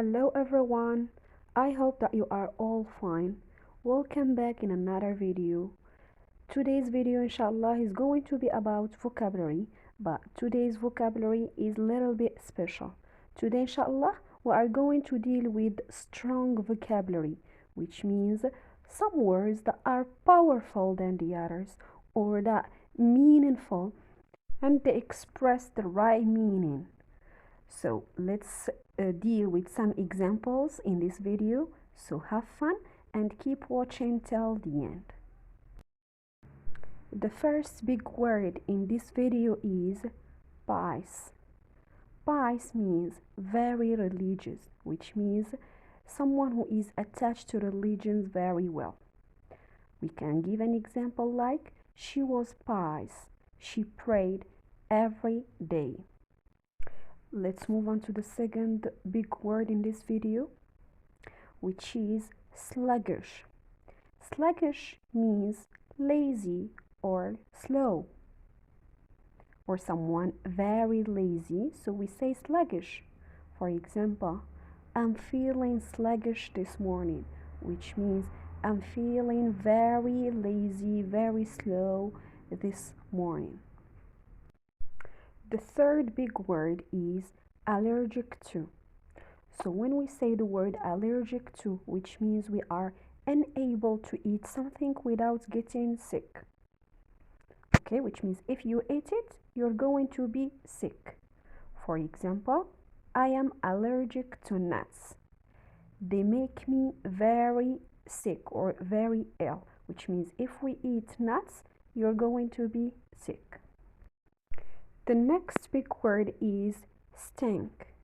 Hello everyone, I hope that you are all fine. Welcome back in another video. Today's video inshallah is going to be about vocabulary, but today's vocabulary is a little bit special. Today inshallah we are going to deal with strong vocabulary, which means some words that are powerful than the others or that meaningful and they express the right meaning. So let's deal with some examples in this video. So have fun and keep watching till the end. The first big word in this video is pious. Pious means very religious, which means someone who is attached to religions very well. We can give an example like she was pious. She prayed every day. Let's move on to the second big word in this video, which is sluggish. Sluggish means lazy or slow, or someone very lazy, so we say sluggish. For example, I'm feeling sluggish this morning, which means I'm feeling very lazy, very slow this morning. The third big word is allergic to. So when we say the word allergic to, which means we are unable to eat something without getting sick. Okay, which means if you eat it, you're going to be sick. For example, I am allergic to nuts. They make me very sick or very ill, which means if we eat nuts, you're going to be sick. The next big word is stink.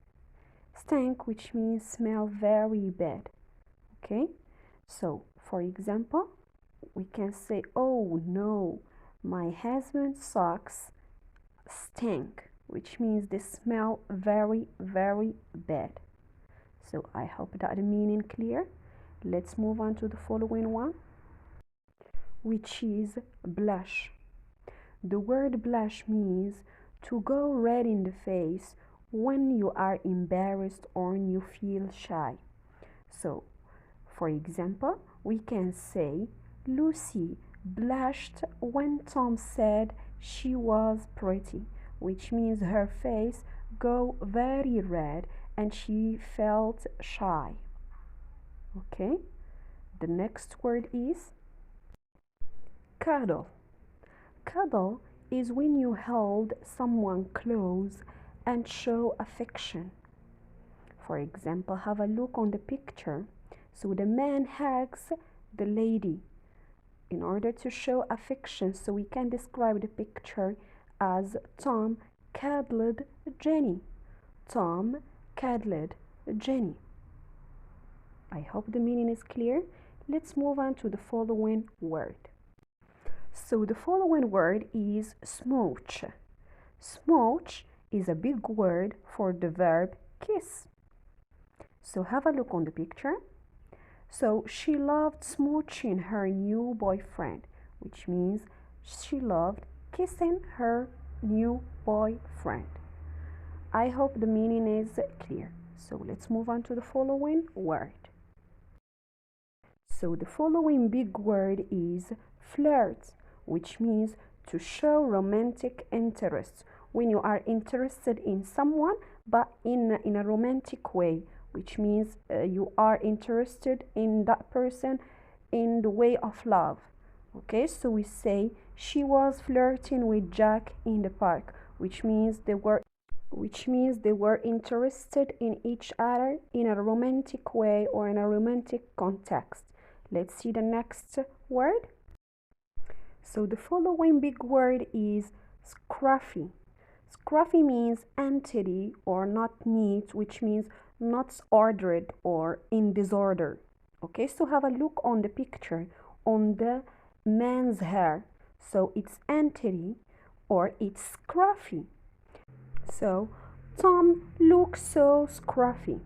Stink, which means smell very bad. Okay, so for example, we can say, oh no, my husband's socks stink, which means they smell very, very bad. So I hope that the meaning clear. Let's move on to the following one, which is blush. The word blush means to go red in the face when you are embarrassed or you feel shy. So, for example, we can say Lucy blushed when Tom said she was pretty, which means her face go very red and she felt shy. Okay, the next word is cuddle. Cuddle is when you hold someone close and show affection. For example, have a look on the picture. So the man hugs the lady in order to show affection. So we can describe the picture as Tom cuddled Jenny. Tom cuddled Jenny. I hope the meaning is clear. Let's move on to the following word. So the following word is smooch. Smooch is a big word for the verb kiss. So have a look on the picture. So she loved smooching her new boyfriend, which means she loved kissing her new boyfriend. I hope the meaning is clear. So let's move on to the following word. So the following big word is flirt, which means to show romantic interest when you are interested in someone but in a romantic way, which means you are interested in that person in the way of love. Okay, so we say she was flirting with Jack in the park, which means they were interested in each other in a romantic way or in a romantic context. Let's see the next word. So the following big word is scruffy. Scruffy means empty or not neat, which means not ordered or in disorder. Okay, so have a look on the picture on the man's hair. So it's empty or it's scruffy. So Tom looks so scruffy.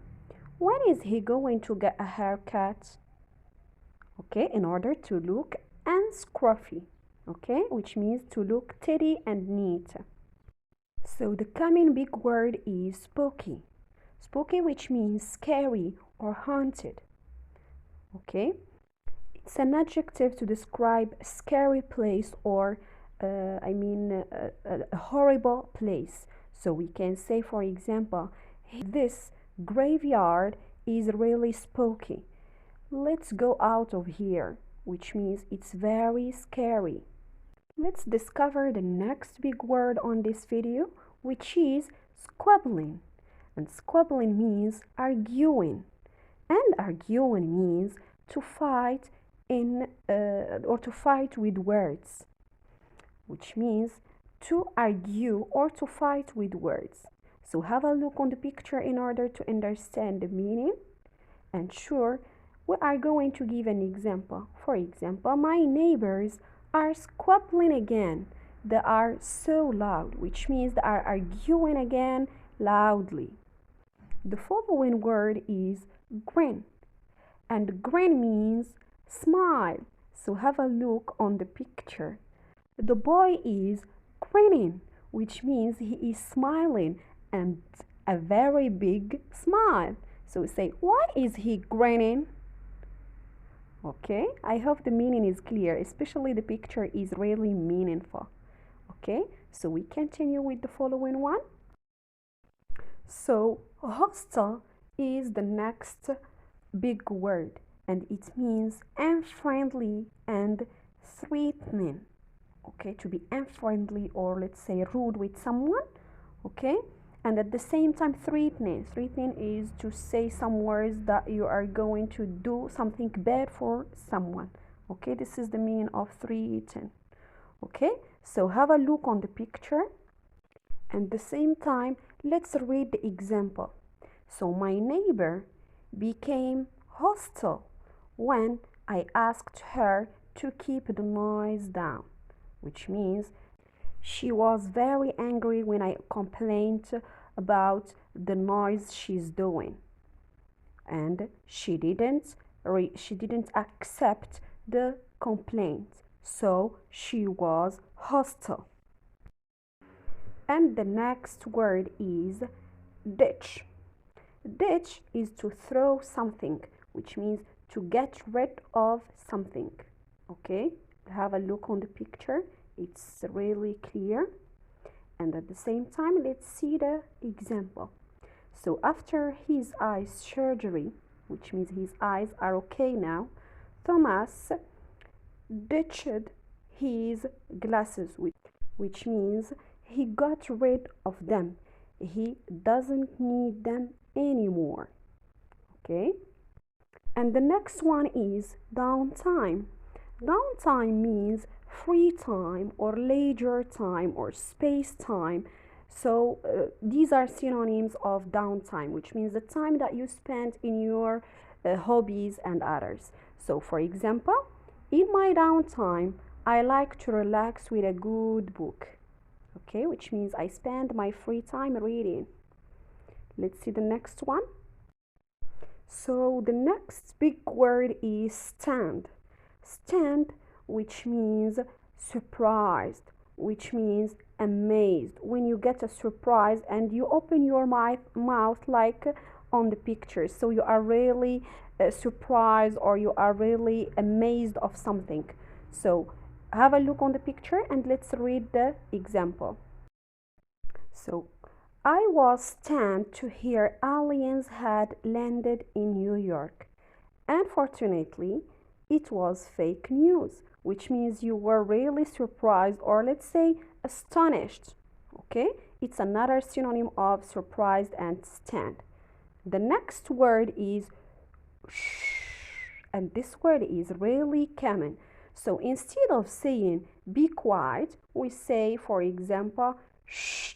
When is he going to get a haircut? Okay, in order to look unscruffy. Okay, which means to look tidy and neat. So the coming big word is spooky. Spooky, which means scary or haunted. Okay? It's an adjective to describe a scary place or a horrible place. So we can say, for example, this graveyard is really spooky. Let's go out of here, which means it's very scary. Let's discover the next big word on this video, which is squabbling. And squabbling means arguing. And arguing means to fight or to fight with words, which means to argue or to fight with words. So have a look on the picture in order to understand the meaning. And sure, we are going to give an example. For example, my neighbors are squabbling again. They are so loud, which means they are arguing again loudly. The following word is grin. And grin means smile. So have a look on the picture. The boy is grinning, which means he is smiling, and a very big smile. So we say, why is he grinning? Okay, I hope the meaning is clear, especially the picture is really meaningful. Okay, so we continue with the following one. So hostile is the next big word, and it means unfriendly and threatening. Okay, to be unfriendly or let's say rude with someone. Okay, and at the same time threatening is to say some words that you are going to do something bad for someone. Okay, this is the meaning of threaten. Okay, so have a look on the picture, and at the same time let's read the example. So my neighbor became hostile when I asked her to keep the noise down, which means she was very angry when I complained about the noise she's doing, and she didn't accept the complaint, so she was hostile. And the next word is ditch. Ditch is to throw something, which means to get rid of something. Okay, have a look on the picture, it's really clear. And at the same time, let's see the example. So after his eye surgery, which means his eyes are okay now, Thomas ditched his glasses, which means he got rid of them. He doesn't need them anymore. Okay, and the next one is downtime. Downtime means free time or leisure time or space time. So these are synonyms of downtime, which means the time that you spend in your hobbies and others. So for example, in my downtime I like to relax with a good book. Okay, which means I spend my free time reading. Let's see the next one. So the next big word is stand. Stand, which means surprised, which means amazed. When you get a surprise and you open your mouth like on the picture, so you are really surprised or you are really amazed of something. So have a look on the picture and let's read the example. So I was stunned to hear aliens had landed in New York. Unfortunately, it was fake news, which means you were really surprised or let's say astonished. Okay, it's another synonym of surprised and stunned. The next word is shh, and this word is really common. So instead of saying be quiet, we say, for example, shh,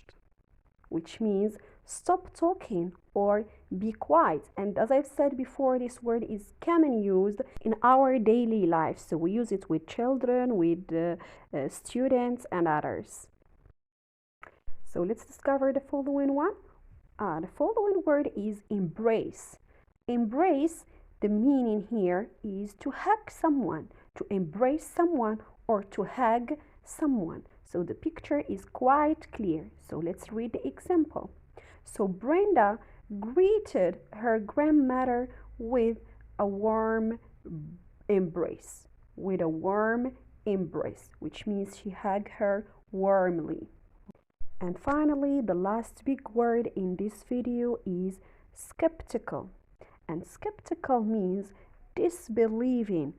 which means stop talking or be quiet. And as I've said before, this word is commonly used in our daily life. So we use it with children, with students and others. So let's discover the following one. The following word is embrace. Embrace, the meaning here is to hug someone, to embrace someone or to hug someone. So the picture is quite clear. So let's read the example. So Brenda greeted her grandmother with a warm embrace. With a warm embrace, which means she hugged her warmly. And finally, the last big word in this video is skeptical. And skeptical means disbelieving.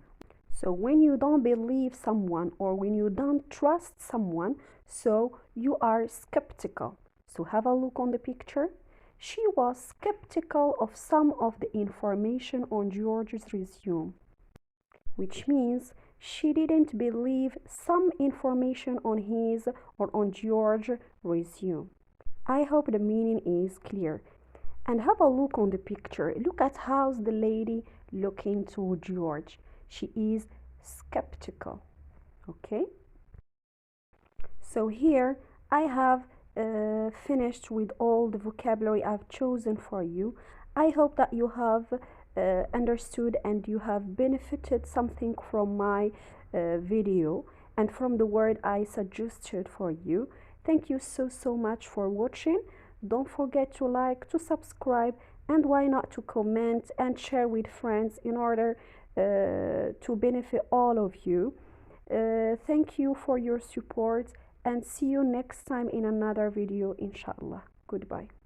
So when you don't believe someone or when you don't trust someone, so you are skeptical. So have a look on the picture. She was skeptical of some of the information on George's resume, which means she didn't believe some information on his or on George's resume. I hope the meaning is clear. And have a look on the picture. Look at how's the lady looking to George. She is skeptical. Okay? So here I have finished with all the vocabulary I've chosen for you. I hope that you have understood and you have benefited something from my video and from the word I suggested for you. Thank you so much for watching. Don't forget to like, to subscribe, and why not to comment and share with friends in order to benefit all of you. Thank you for your support and see you next time in another video, inshallah. Goodbye.